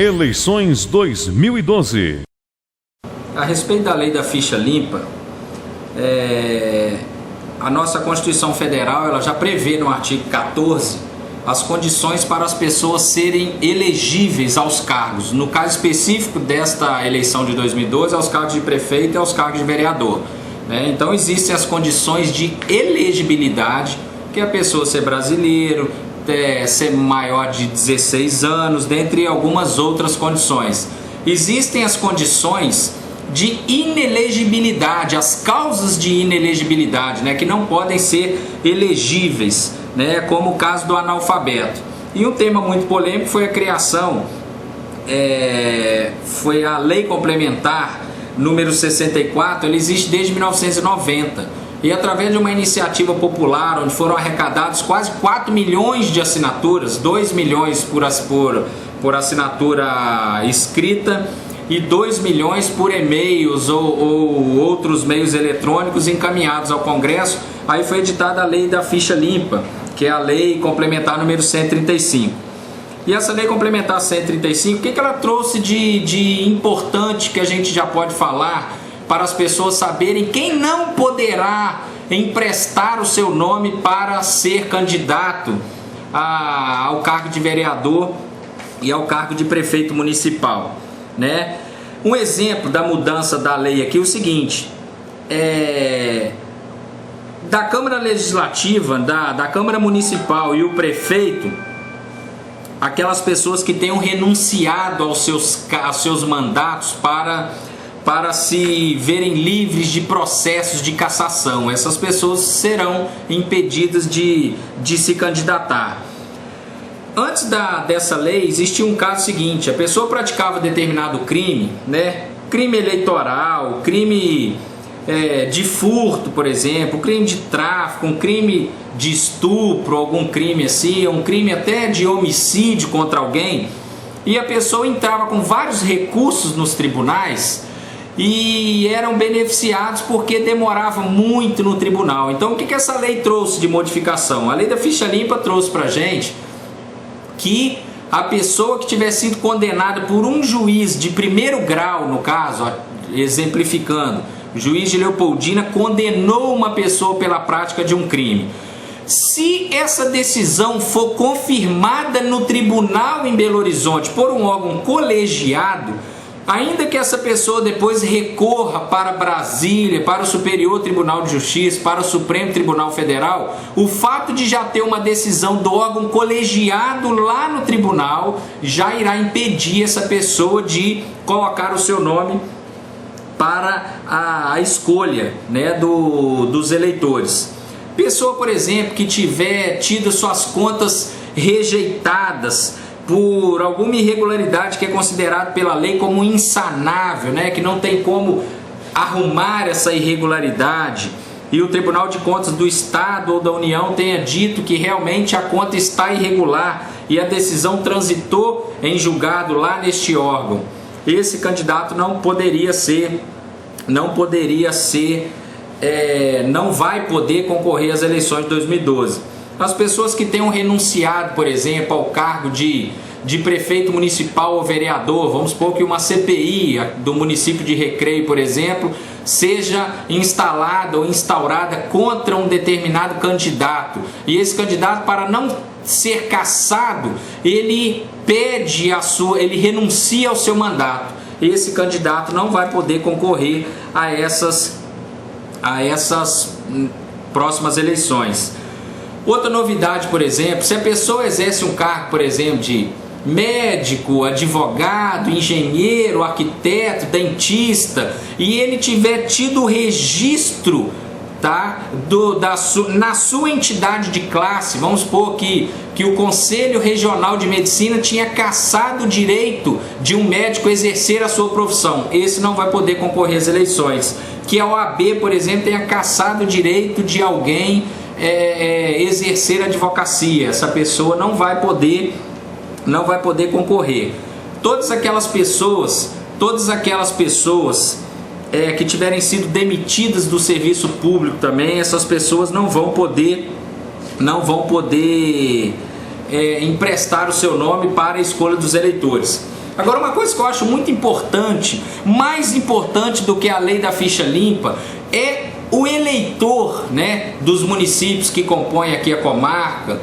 Eleições 2012. A respeito da lei da ficha limpa, a nossa Constituição Federal ela já prevê no artigo 14 as condições para as pessoas serem elegíveis aos cargos. No caso específico desta eleição de 2012, aos cargos de prefeito e aos cargos de vereador. Então existem as condições de elegibilidade, que é a pessoa ser brasileiro, ser maior de 16 anos, dentre algumas outras condições. Existem as condições de inelegibilidade, as causas de inelegibilidade, que não podem ser elegíveis, como o caso do analfabeto. E um tema muito polêmico foi a criação, foi a Lei Complementar número 64, ela existe desde 1990. E através de uma iniciativa popular, onde foram arrecadados quase 4 milhões de assinaturas, 2 milhões por assinatura escrita e 2 milhões por e-mails ou outros meios eletrônicos encaminhados ao Congresso, aí foi editada a Lei da Ficha Limpa, que é a Lei Complementar número 135. E essa Lei Complementar 135, o que ela trouxe de importante que a gente já pode falar para as pessoas saberem quem não poderá emprestar o seu nome para ser candidato ao cargo de vereador e ao cargo de prefeito municipal, Um exemplo da mudança da lei aqui é o seguinte: da Câmara Legislativa, da Câmara Municipal e o prefeito, aquelas pessoas que tenham renunciado aos seus mandatos para se verem livres de processos de cassação, essas pessoas serão impedidas de se candidatar. Antes dessa lei existia um caso seguinte: a pessoa praticava determinado crime, crime eleitoral, crime de furto, por exemplo, crime de tráfico, um crime de estupro, algum crime assim, um crime até de homicídio contra alguém, e a pessoa entrava com vários recursos nos tribunais e eram beneficiados porque demorava muito no tribunal. Então o que essa lei trouxe de modificação? A lei da ficha limpa trouxe pra gente que a pessoa que tiver sido condenada por um juiz de primeiro grau, no caso, exemplificando, o juiz de Leopoldina condenou uma pessoa pela prática de um crime. Se essa decisão for confirmada no tribunal em Belo Horizonte por um órgão colegiado, ainda que essa pessoa depois recorra para Brasília, para o Superior Tribunal de Justiça, para o Supremo Tribunal Federal, o fato de já ter uma decisão do órgão colegiado lá no tribunal já irá impedir essa pessoa de colocar o seu nome para a escolha dos eleitores. Pessoa, por exemplo, que tiver tido suas contas rejeitadas por alguma irregularidade que é considerado pela lei como insanável, que não tem como arrumar essa irregularidade, e o Tribunal de Contas do Estado ou da União tenha dito que realmente a conta está irregular e a decisão transitou em julgado lá neste órgão, esse candidato não vai poder concorrer às eleições de 2012. As pessoas que tenham renunciado, por exemplo, ao cargo de prefeito municipal ou vereador, vamos supor que uma CPI do município de Recreio, por exemplo, seja instalada ou instaurada contra um determinado candidato, e esse candidato, para não ser cassado, ele renuncia ao seu mandato. Esse candidato não vai poder concorrer a essas próximas eleições. Outra novidade, por exemplo, se a pessoa exerce um cargo, por exemplo, de médico, advogado, engenheiro, arquiteto, dentista, e ele tiver tido registro na sua entidade de classe, vamos supor que o Conselho Regional de Medicina tinha cassado o direito de um médico exercer a sua profissão, esse não vai poder concorrer às eleições. Que a OAB, por exemplo, tenha cassado o direito de alguém exercer advocacia, essa pessoa não vai poder concorrer. Todas aquelas pessoas que tiverem sido demitidas do serviço público também, essas pessoas não vão poder emprestar o seu nome para a escolha dos eleitores. Agora, uma coisa que eu acho muito importante, mais importante do que a lei da ficha limpa, é o eleitor, né, dos municípios que compõem aqui a comarca,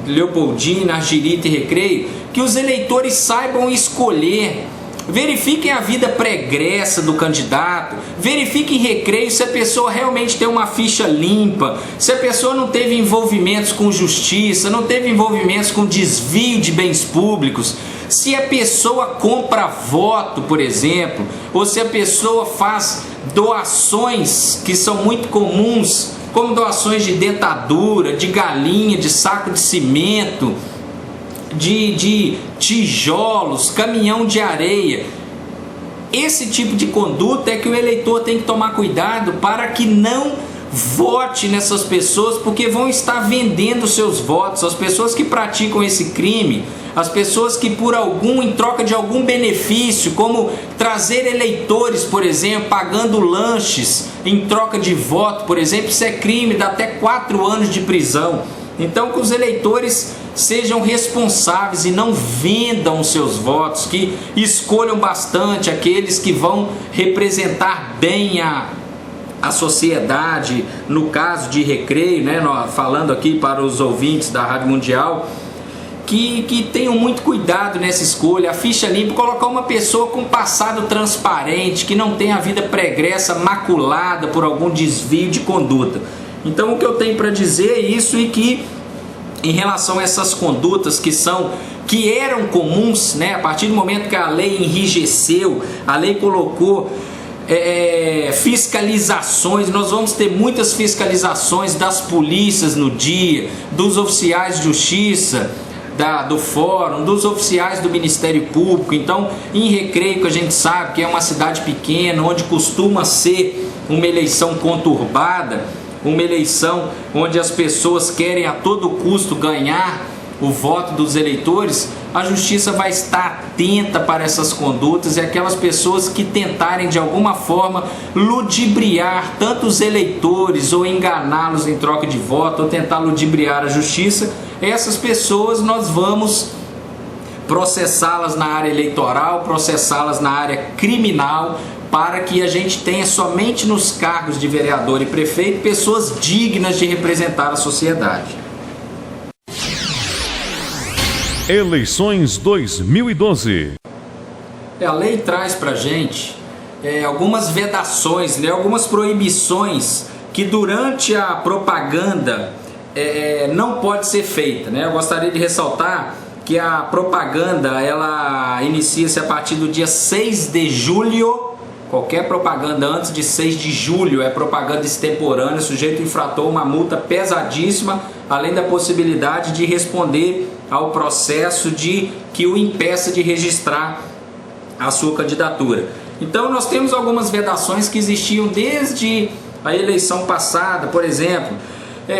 Leopoldina, Argirita e Recreio, que os eleitores saibam escolher. Verifiquem a vida pregressa do candidato, verifiquem em Recreio se a pessoa realmente tem uma ficha limpa, se a pessoa não teve envolvimentos com justiça, não teve envolvimentos com desvio de bens públicos, se a pessoa compra voto, por exemplo, ou se a pessoa faz doações que são muito comuns, como doações de dentadura, de galinha, de saco de cimento, de tijolos, caminhão de areia. Esse tipo de conduta é que o eleitor tem que tomar cuidado para que não vote nessas pessoas, porque vão estar vendendo seus votos. As pessoas que praticam esse crime, as pessoas que em troca de algum benefício, como trazer eleitores, por exemplo, pagando lanches em troca de voto, por exemplo, isso é crime, dá até 4 anos de prisão. Então, que os eleitores sejam responsáveis e não vendam seus votos, que escolham bastante aqueles que vão representar bem a sociedade, no caso de Recreio, né, falando aqui para os ouvintes da Rádio Mundial, que tenham muito cuidado nessa escolha. A ficha limpa, colocar uma pessoa com passado transparente, que não tem a vida pregressa maculada por algum desvio de conduta. Então, o que eu tenho para dizer é isso, e que em relação a essas condutas que eram comuns, né, a partir do momento que a lei enrijeceu, a lei colocou fiscalizações, nós vamos ter muitas fiscalizações das polícias no dia, dos oficiais de justiça, do fórum, dos oficiais do Ministério Público. Então, em Recreio, que a gente sabe que é uma cidade pequena, onde costuma ser uma eleição conturbada, uma eleição onde as pessoas querem a todo custo ganhar o voto dos eleitores, a justiça vai estar atenta para essas condutas, e aquelas pessoas que tentarem de alguma forma ludibriar tanto os eleitores ou enganá-los em troca de voto ou tentar ludibriar a justiça, essas pessoas nós vamos processá-las na área eleitoral, processá-las na área criminal, para que a gente tenha somente nos cargos de vereador e prefeito pessoas dignas de representar a sociedade. Eleições 2012. A lei traz para a gente algumas vedações, né, algumas proibições que durante a propaganda não pode ser feita, né? Eu gostaria de ressaltar que a propaganda ela inicia-se a partir do dia 6 de julho. Qualquer propaganda antes de 6 de julho é propaganda extemporânea, o sujeito infrator uma multa pesadíssima, além da possibilidade de responder ao processo que o impeça de registrar a sua candidatura. Então nós temos algumas vedações que existiam desde a eleição passada, por exemplo,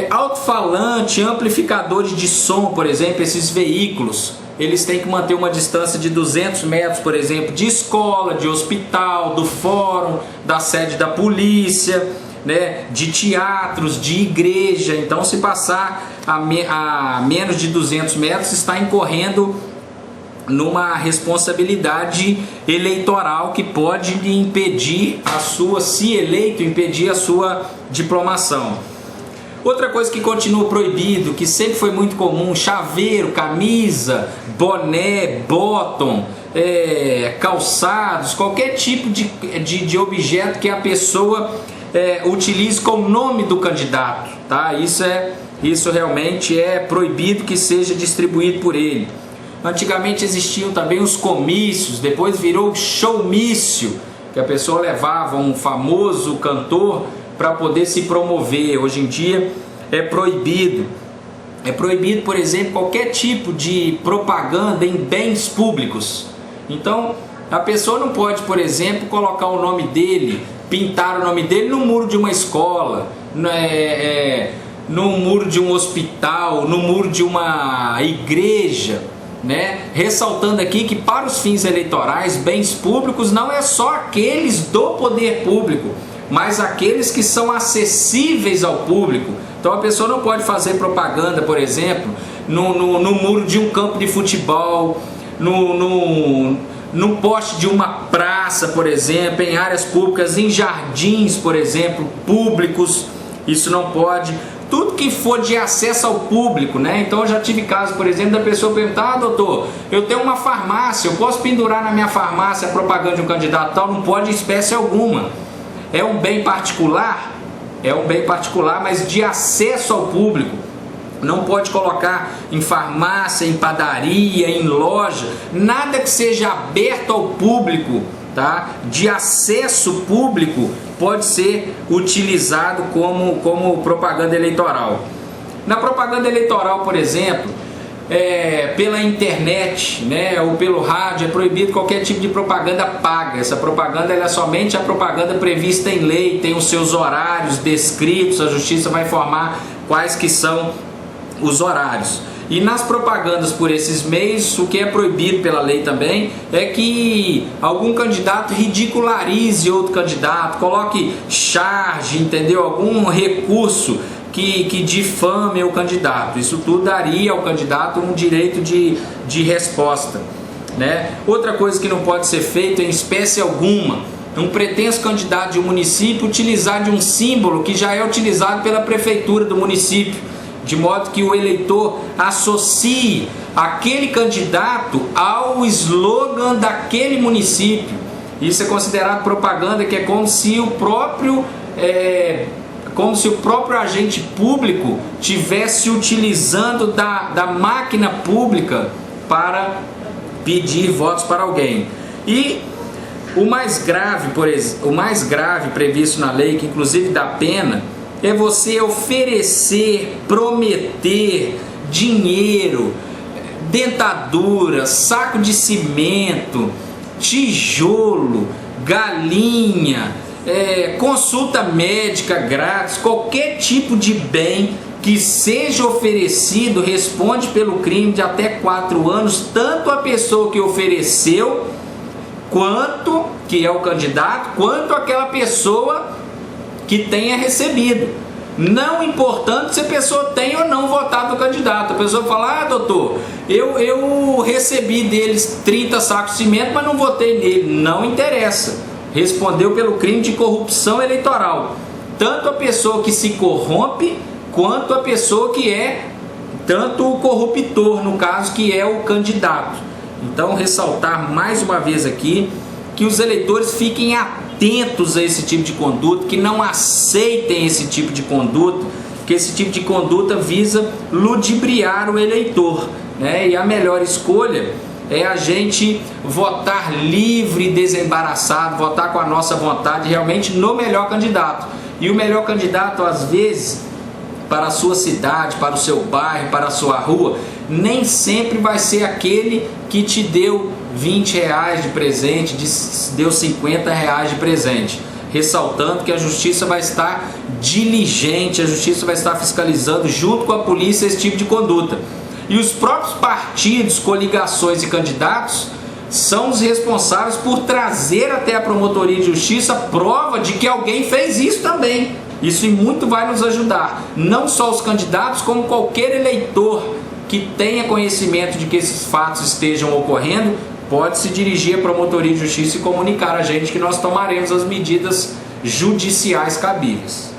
alto-falante, amplificadores de som, por exemplo, esses veículos, eles têm que manter uma distância de 200 metros, por exemplo, de escola, de hospital, do fórum, da sede da polícia, né, de teatros, de igreja. Então, se passar a menos de 200 metros, está incorrendo numa responsabilidade eleitoral que pode lhe impedir se eleito, impedir a sua diplomação. Outra coisa que continua proibido, que sempre foi muito comum: chaveiro, camisa, boné, bottom, calçados, qualquer tipo de objeto que a pessoa utilize com o nome do candidato, tá? Isso realmente é proibido que seja distribuído por ele. Antigamente existiam também os comícios, depois virou showmício, que a pessoa levava um famoso cantor para poder se promover. Hoje em dia é proibido. É proibido, por exemplo, qualquer tipo de propaganda em bens públicos. Então, a pessoa não pode, por exemplo, colocar o nome dele, pintar o nome dele no muro de uma escola, no muro de um hospital, no muro de uma igreja, né? Ressaltando aqui que para os fins eleitorais, bens públicos não é só aqueles do poder público, mas aqueles que são acessíveis ao público. Então a pessoa não pode fazer propaganda, por exemplo, no muro de um campo de futebol, no poste de uma praça, por exemplo, em áreas públicas, em jardins, por exemplo, públicos, isso não pode. Tudo que for de acesso ao público, né? Então eu já tive caso, por exemplo, da pessoa perguntar: doutor, eu tenho uma farmácia, eu posso pendurar na minha farmácia a propaganda de um candidato tal? Não pode em espécie alguma. É um bem particular? É um bem particular, mas de acesso ao público. Não pode colocar em farmácia, em padaria, em loja, nada que seja aberto ao público, tá? De acesso público, pode ser utilizado como propaganda eleitoral. Na propaganda eleitoral, por exemplo, pela internet, né, ou pelo rádio, é proibido qualquer tipo de propaganda paga. Essa propaganda ela é somente a propaganda prevista em lei, tem os seus horários descritos, a justiça vai informar quais que são os horários. E nas propagandas por esses meios, o que é proibido pela lei também é que algum candidato ridicularize outro candidato, coloque charge, entendeu? Algum recurso que difame o candidato. Isso tudo daria ao candidato um direito de resposta, né? Outra coisa que não pode ser feita em espécie alguma, um pretenso candidato de um município utilizar de um símbolo que já é utilizado pela prefeitura do município, de modo que o eleitor associe aquele candidato ao slogan daquele município. Isso é considerado propaganda, que é como se o próprio agente público tivesse utilizando da máquina pública para pedir votos para alguém. E o mais grave, previsto na lei, que inclusive dá pena, é você oferecer, prometer dinheiro, dentadura, saco de cimento, tijolo, galinha, consulta médica grátis, qualquer tipo de bem que seja oferecido responde pelo crime de até 4 anos, tanto a pessoa que ofereceu, quanto, que é o candidato, quanto aquela pessoa que tenha recebido. Não importante se a pessoa tem ou não votado no candidato. A pessoa fala: ah, doutor, eu recebi deles 30 sacos de cimento, mas não votei nele. Não interessa. Respondeu pelo crime de corrupção eleitoral. Tanto a pessoa que se corrompe, quanto a pessoa que tanto o corruptor, no caso, que é o candidato. Então, ressaltar mais uma vez aqui que os eleitores fiquem atentos a esse tipo de conduta, que não aceitem esse tipo de conduta, que esse tipo de conduta visa ludibriar o eleitor, né? E a melhor escolha é a gente votar livre e desembaraçado, votar com a nossa vontade realmente no melhor candidato. E o melhor candidato, às vezes, para a sua cidade, para o seu bairro, para a sua rua, nem sempre vai ser aquele que te deu R$20 de presente, deu R$50 de presente. Ressaltando que a justiça vai estar diligente, a justiça vai estar fiscalizando junto com a polícia esse tipo de conduta. E os próprios partidos, coligações e candidatos são os responsáveis por trazer até a promotoria de justiça prova de que alguém fez isso também. Isso muito vai nos ajudar, não só os candidatos, como qualquer eleitor que tenha conhecimento de que esses fatos estejam ocorrendo, pode se dirigir à promotoria de justiça e comunicar a gente que nós tomaremos as medidas judiciais cabíveis.